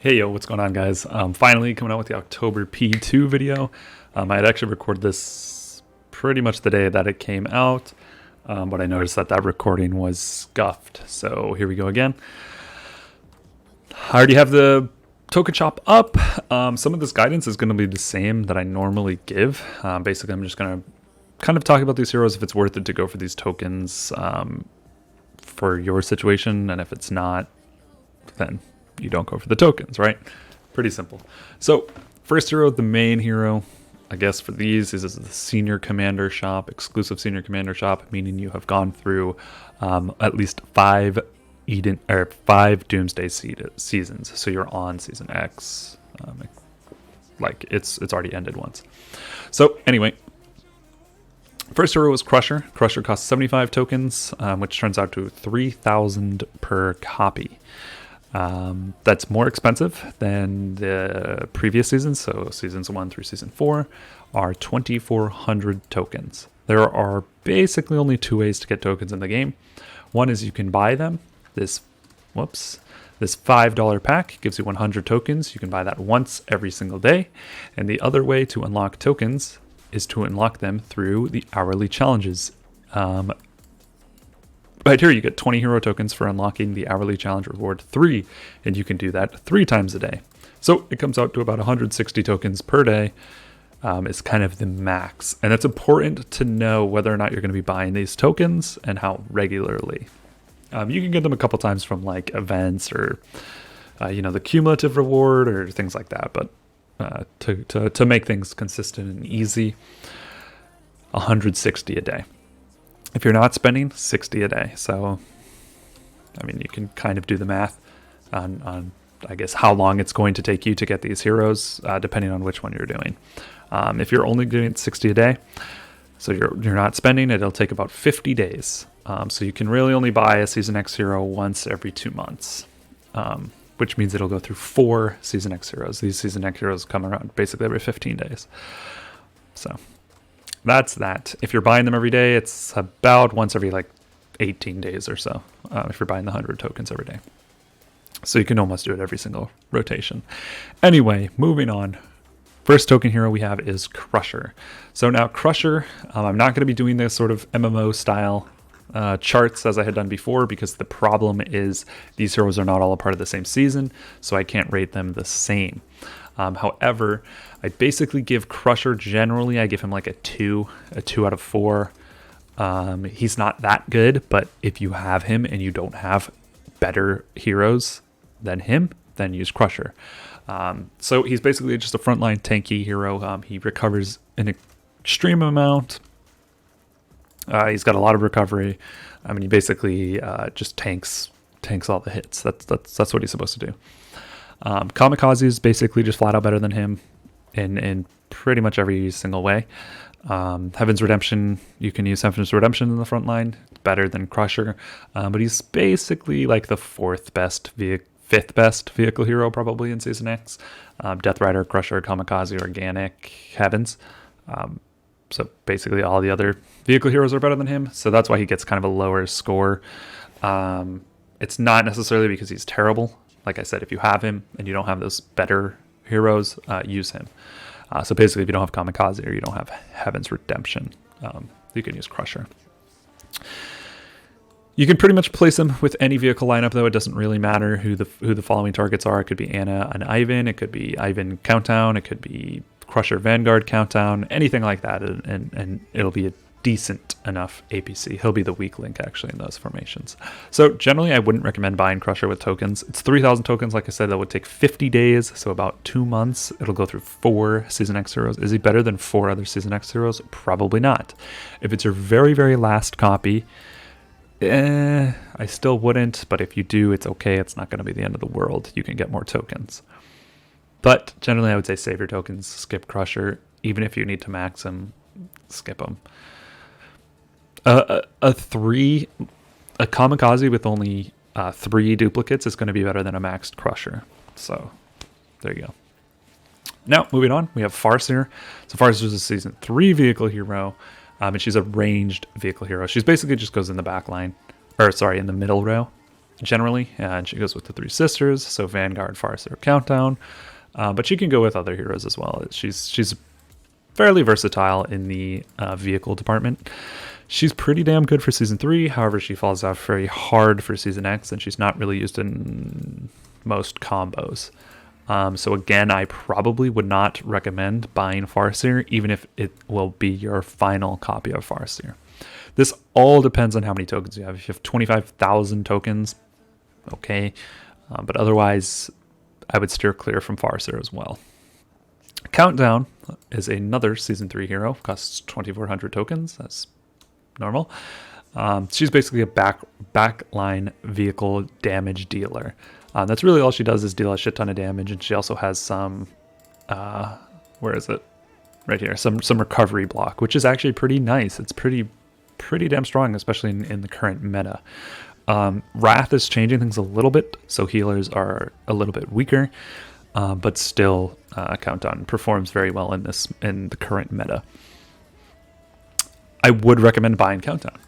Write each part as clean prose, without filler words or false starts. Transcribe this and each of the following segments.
Hey yo, what's going on, guys? Finally coming out with the October P2 video. I had actually recorded this pretty much the day that it came out, but I noticed that recording was scuffed. So here we go again. I already have the token shop up. Some of this guidance is going to be the same that I normally give. Basically, I'm just going to kind of talk about these heroes, if it's worth it to go for these tokens for your situation, and if it's not, then you don't go for the tokens, right? Pretty simple. So first hero, the main hero, I guess for these is the senior commander shop, exclusive senior commander shop, meaning you have gone through at least five Doomsday seasons. So you're on season X, like it's already ended once. So anyway, first hero was Crusher. Crusher costs 75 tokens, which turns out to 3,000 per copy. That's more expensive than the previous seasons. So seasons 1 through season 4 are 2,400 tokens. There are basically only two ways to get tokens in the game. One is you can buy them. This $5 pack gives you 100 tokens. You can buy that once every single day. And the other way to unlock tokens is to unlock them through the hourly challenges. Right here, you get 20 hero tokens for unlocking the hourly challenge reward 3, and you can do that 3 times a day. So it comes out to about 160 tokens per day is kind of the max. And it's important to know whether or not you're going to be buying these tokens and how regularly. You can get them a couple times from like events or, the cumulative reward or things like that. But to make things consistent and easy, 160 a day. If you're not spending, 60 a day. So, I mean, you can kind of do the math on I guess, how long it's going to take you to get these heroes, depending on which one you're doing. If you're only doing 60 a day, so you're not spending, it'll take about 50 days. So you can really only buy a Season X hero once every 2 months, which means it'll go through 4 Season X heroes. These Season X heroes come around basically every 15 days. So that's that. If you're buying them every day, it's about once every like 18 days or so, if you're buying the 100 tokens every day. So you can almost do it every single rotation. Anyway, moving on. First token hero we have is Crusher. So now Crusher, I'm not going to be doing this sort of MMO style charts as I had done before, because the problem is these heroes are not all a part of the same season, so I can't rate them the same. However, I basically give Crusher, generally I give him like a 2 out of 4. He's not that good, but if you have him and you don't have better heroes than him, then use Crusher. So he's basically just a frontline tanky hero. He recovers an extreme amount. He's got a lot of recovery. I mean, he basically just tanks all the hits. That's what he's supposed to do. Kamikaze is basically just flat out better than him in pretty much every single way. Heaven's Redemption, you can use Heaven's Redemption in the front line. It's better than Crusher, but he's basically like the 5th best vehicle hero probably in Season X. Death Rider, Crusher, Kamikaze, Organic, Heavens. So basically all the other vehicle heroes are better than him, so that's why he gets kind of a lower score. It's not necessarily because he's terrible. Like I said, if you have him and you don't have those better heroes, use him. So basically, if you don't have Kamikaze or you don't have Heaven's Redemption, you can use Crusher. You can pretty much place him with any vehicle lineup, though. It doesn't really matter who the following targets are. It could be Anna and Ivan. It could be Ivan Countdown. It could be Crusher Vanguard Countdown. Anything like that, and it'll be a decent enough APC. He'll be the weak link actually in those formations. So generally I wouldn't recommend buying Crusher with tokens. It's 3,000 tokens. Like I said, that would take 50 days. So about 2 months. It'll go through 4 Season X heroes. Is he better than 4 other Season X heroes? Probably not. If it's your very, very last copy, I still wouldn't. But if you do, it's okay. It's not going to be the end of the world. You can get more tokens. But generally I would say save your tokens. Skip Crusher. Even if you need to max him, skip him. A Kamikaze with only 3 duplicates is going to be better than a maxed Crusher. So there you go. Now moving on, we have Farseer. So Farseer is a Season 3 vehicle hero, and she's a ranged vehicle hero. She's basically just goes in the back line, or sorry, in the middle row. generally, and she goes with the three sisters, so Vanguard, Farseer, Countdown. But she can go with other heroes as well. She's fairly versatile in the vehicle department. She's pretty damn good for Season 3, however she falls off very hard for Season X, and she's not really used in most combos. So again, I probably would not recommend buying Farseer, even if it will be your final copy of Farseer. This all depends on how many tokens you have. If you have 25,000 tokens, okay, but otherwise, I would steer clear from Farseer as well. Countdown is another Season 3 hero, costs 2,400 tokens, that's normal. She's basically a backline vehicle damage dealer. That's really all she does is deal a shit ton of damage, and she also has some, where is it? Right here, some recovery block, which is actually pretty nice. It's pretty damn strong, especially in the current meta. Wrath is changing things a little bit, so healers are a little bit weaker, but still Countdown performs very well in the current meta. I would recommend buying Countdown.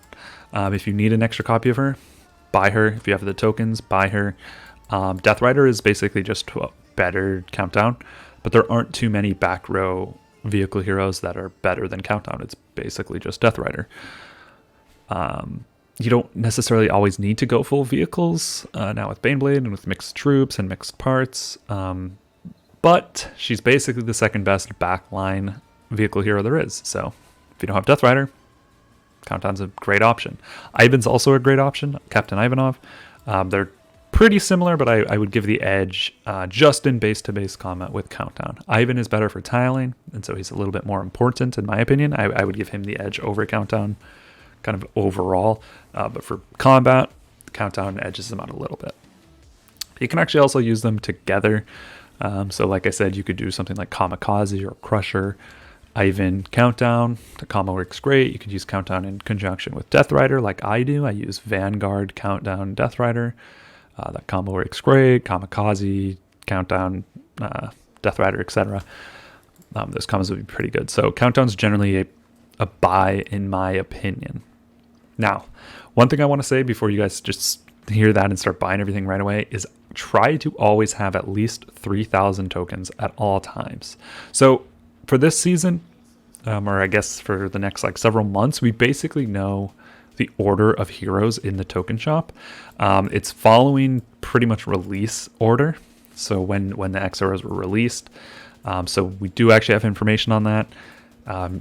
If you need an extra copy of her, buy her. If you have the tokens, buy her. Death Rider is basically just a better Countdown, but there aren't too many back row vehicle heroes that are better than Countdown. It's basically just Death Rider. You don't necessarily always need to go full vehicles now with Baneblade and with mixed troops and mixed parts, but she's basically the second best backline vehicle hero there is. So if you don't have Death Rider, Countdown's a great option. Ivan's also a great option, Captain Ivanov. They're pretty similar, but I would give the edge just in base-to-base combat with Countdown. Ivan is better for tiling, and so he's a little bit more important in my opinion. I would give him the edge over Countdown kind of overall, but for combat, Countdown edges them out a little bit. You can actually also use them together. So like I said, you could do something like Kamikaze or Crusher, Ivan, Countdown. The combo works great. You could use Countdown in conjunction with Death Rider like I do. I use Vanguard, Countdown, Death Rider. That combo works great. Kamikaze, Countdown, Death Rider, etc. Those combos would be pretty good. So Countdown's generally a buy in my opinion. Now, one thing I want to say before you guys just hear that and start buying everything right away is try to always have at least 3,000 tokens at all times. So for this season, or I guess for the next like several months, we basically know the order of heroes in the token shop. It's following pretty much release order. So when the XRs were released. So we do actually have information on that.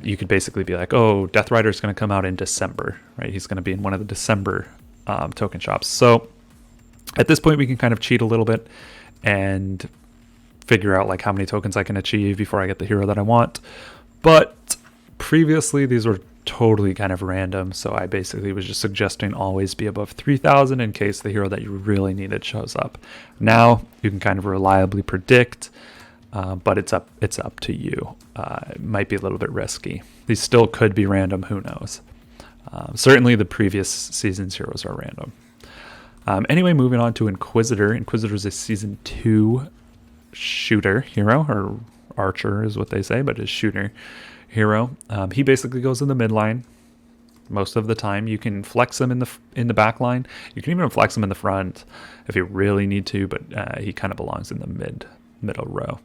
You could basically be like, oh, Death Rider is going to come out in December, right? He's going to be in one of the December token shops. So at this point, we can kind of cheat a little bit and figure out like how many tokens I can achieve before I get the hero that I want. But previously, these were totally kind of random. So I basically was just suggesting always be above 3,000 in case the hero that you really needed shows up. Now you can kind of reliably predict. But it's up to you. It might be a little bit risky. These still could be random. Who knows? Certainly, the previous season's heroes are random. Anyway, moving on to Inquisitor. Inquisitor is a Season 2 shooter hero, or archer is what they say, but a shooter hero. He basically goes in the mid line most of the time. You can flex him in the back line. You can even flex him in the front if you really need to, but he kind of belongs in the middle row.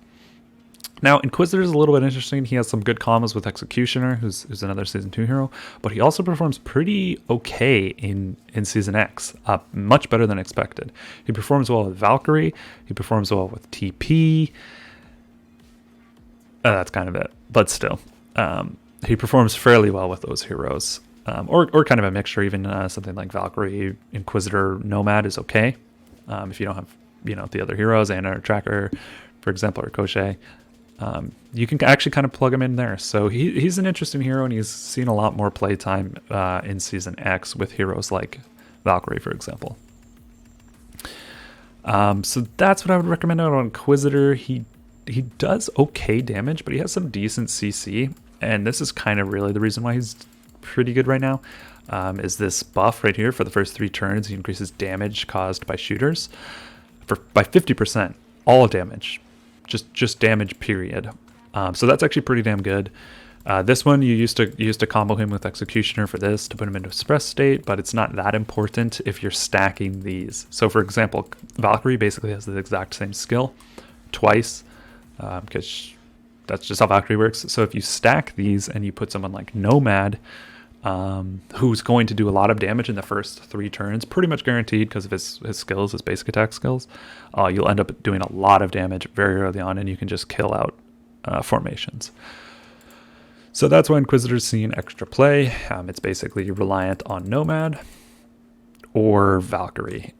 Now, Inquisitor is a little bit interesting. He has some good combos with Executioner, who's another Season 2 hero, but he also performs pretty okay in Season X, much better than expected. He performs well with Valkyrie, he performs well with TP, that's kind of it, but still. He performs fairly well with those heroes, or kind of a mixture, even something like Valkyrie, Inquisitor, Nomad is okay. If you don't have, the other heroes, Ana or Tracker, for example, or Koshei. You can actually kind of plug him in there. So he's an interesting hero, and he's seen a lot more playtime in Season X with heroes like Valkyrie, for example. So that's what I would recommend on Inquisitor. He does okay damage, but he has some decent CC, and this is kind of really the reason why he's pretty good right now. Is this buff right here for the first 3 turns? He increases damage caused by shooters by 50%, all damage. Just damage, period. So that's actually pretty damn good. This one you used to combo him with Executioner for this to put him into suppress state, but it's not that important if you're stacking these. So for example, Valkyrie basically has the exact same skill twice, because that's just how Valkyrie works. So if you stack these and you put someone like Nomad, who's going to do a lot of damage in the first 3 turns, pretty much guaranteed because of his skills, his basic attack skills, you'll end up doing a lot of damage very early on, and you can just kill out formations. So that's why Inquisitor's seeing extra play. It's basically reliant on Nomad or Valkyrie.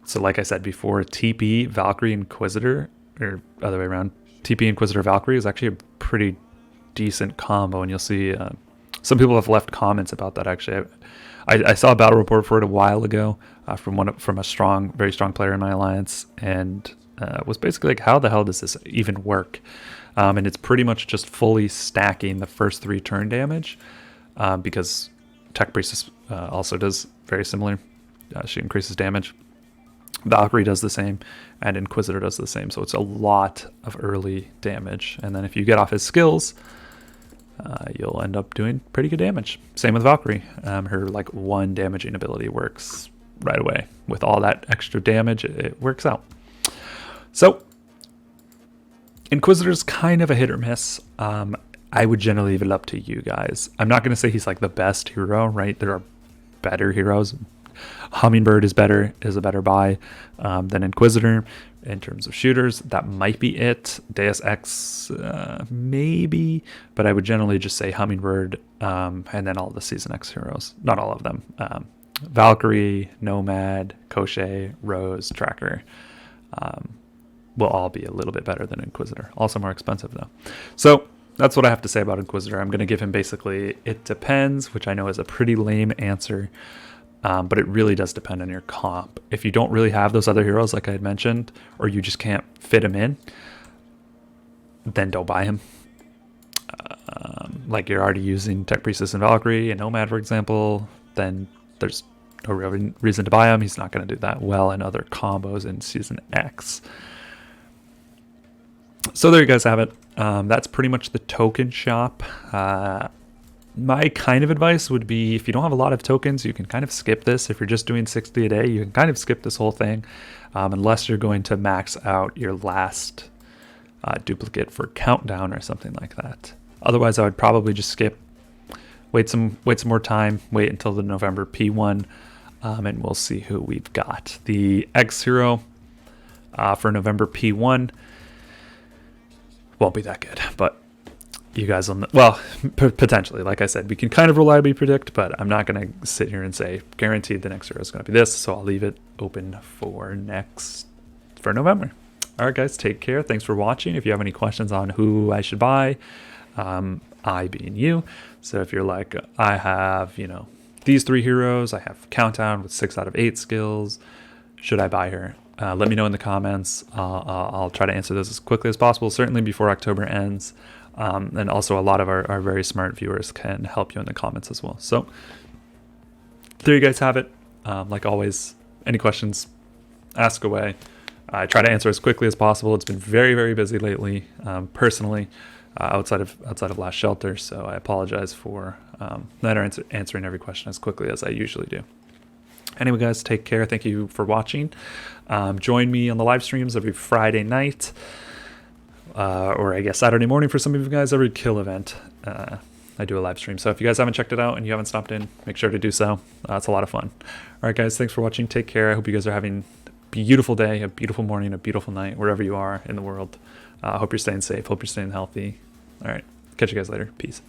So like I said before, TP, Valkyrie, Inquisitor, or other way around, TP, Inquisitor, Valkyrie is actually a pretty decent combo, and you'll see some people have left comments about that. Actually, I saw a battle report for it a while ago from a very strong player in my alliance, and was basically like, how the hell does this even work? And it's pretty much just fully stacking the first 3 turn damage, because Tech Priestess also does very similar. She increases damage. Valkyrie does the same, and Inquisitor does the same. So it's a lot of early damage. And then if you get off his skills, you'll end up doing pretty good damage. Same with Valkyrie. Her like 1 damaging ability works right away. With all that extra damage, it works out. So Inquisitor's kind of a hit or miss. I would generally leave it up to you guys. I'm not going to say he's like the best hero, right? There are better heroes. Hummingbird is a better buy than Inquisitor in terms of shooters. That might be it. Deus Ex, maybe, but I would generally just say Hummingbird, and then all the Season X heroes. Not all of them. Valkyrie, Nomad, Koshé, Rose, Tracker. Will all be a little bit better than Inquisitor. Also more expensive though. So that's what I have to say about Inquisitor. I'm going to give him basically it depends, which I know is a pretty lame answer, but it really does depend on your comp. If you don't really have those other heroes like I had mentioned, or you just can't fit him in, then don't buy him. Like you're already using Tech Priestess and Valkyrie and Nomad, for example, then there's no real reason to buy him. He's not going to do that well in other combos in Season X. So there you guys have it. That's pretty much the token shop. My kind of advice would be, if you don't have a lot of tokens, you can kind of skip this. If you're just doing 60 a day, you can kind of skip this whole thing, unless you're going to max out your last duplicate for Countdown or something like that. Otherwise, I would probably just skip, wait some more time, wait until the November P1, and we'll see who we've got. The X hero for November P1 won't be that good, but you guys will know. Well, potentially, like I said, we can kind of reliably predict, but I'm not going to sit here and say guaranteed the next hero is going to be this, so I'll leave it open for November. All right, guys, take care. Thanks for watching. If you have any questions on who I should buy, I being you. So if you're like, I have, these 3 heroes, I have Countdown with 6 out of 8 skills, should I buy her? Let me know in the comments. I'll try to answer those as quickly as possible, certainly before October ends. And also a lot of our very smart viewers can help you in the comments as well. So there you guys have it. Like always, any questions, ask away. I try to answer as quickly as possible. It's been very, very busy lately, personally, outside of Last Shelter. So I apologize for not answering every question as quickly as I usually do. Anyway, guys, take care. Thank you for watching. Join me on the live streams every Friday night, or I guess Saturday morning for some of you guys, every kill event. I do a live stream. So if you guys haven't checked it out and you haven't stopped in, make sure to do so. It's a lot of fun. All right, guys, thanks for watching. Take care. I hope you guys are having a beautiful day, a beautiful morning, a beautiful night, wherever you are in the world. I hope you're staying safe. Hope you're staying healthy. All right, catch you guys later. Peace.